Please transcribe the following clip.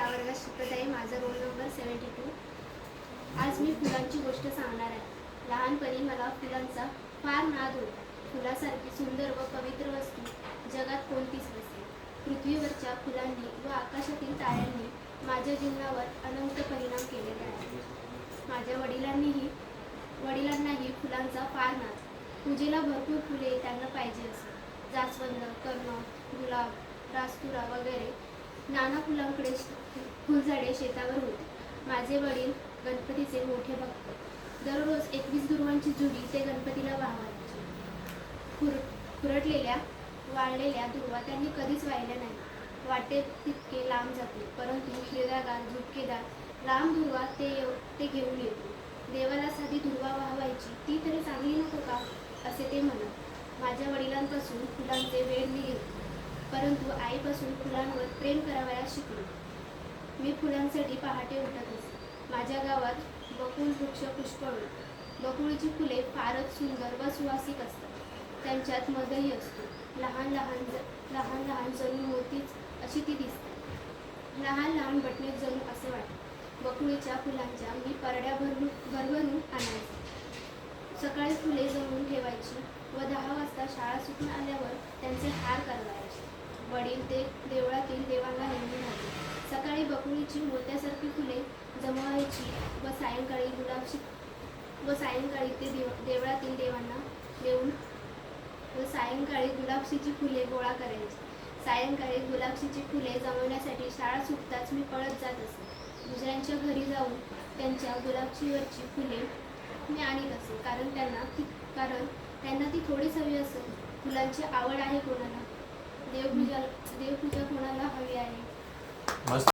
वर्गात शिकत आहे. माझा रोल नंबर 72. आज मी फुलांची गोष्ट सांगणार आहे. लहानपणी मला फुलांचा फार नाद होता. फुलासारखी सुंदर व पवित्र वस्तू जगात कोणतीच नसते. पृथ्वीवरच्या फुलांनी व आकाशातील ताऱ्यांनी माझ्या जीवनावर अनंत परिणाम केलेले आहे. माझ्या वडिलांनाही फुलांचा फार नाद. पूजेला भरपूर फुले त्यांना पाहिजे असत. जास्वंद, कर्ण, गुलाब, रास्तुरा वगैरे नाना फुलांकडे फुलझाडे शेतावर होती. माझे वडील गणपतीचे मोठे भक्त. दररोज 21 दुर्वांची जुडी ते गणपतीला वाहवायचे. खुरटलेल्या वाळलेल्या दुर्वा त्यांनी कधीच वाहिल्या नाही. वाटे तितके लांब जाते, परंतु हिरव्यागार झुपकेदार लांब दुर्वा ते घेऊन येते. देवाला साधी दुर्वा वाहवायची, ती तरी चांगली नको का, असे ते म्हणत. माझ्या वडिलांपासून फुलांचे वेड मी घेतले, परंतु आईपासून फुलांवर प्रेम करावयास शिकलो. मी फुलांसाठी पहाटे उठत असे. माझ्या गावात बकुळ वृक्ष पुष्कळ होते. बकुळीची फुले फारच सुंदर व सुवासिक असतात. त्यांच्यात मधही असतो. लहान लहान जणू मोतीच अशी ती दिसते. लहान लहान बटणे जणू असे वाटते. बकुळीच्या फुलांच्या मी परड्या भरभरून आणायचे. सकाळी फुले जमवून ठेवायची व 10 वाजता शाळा सुटून आल्यावर त्यांचे हार करवायचे. वडील ते देवळातील देवांना नेहमी घालते. सकाळी बकुळीची मोत्यासारखी फुले जमवायची व सायंकाळी ते देवळातील देवांना देऊन सायंकाळी गुलाबशीची फुले गोळा करायची. सायंकाळी गुलाबशीची फुले जमवण्यासाठी शाळा सुटताच मी पळत जात असे. दुसऱ्यांच्या घरी जाऊन त्यांच्या गुलाबशीवरची फुले मी आणीत असे, कारण त्यांना ती थोडीच हवी असे. फुलांची आवड आहे कोणाला, देवपूजा कोणाला हवी आहे.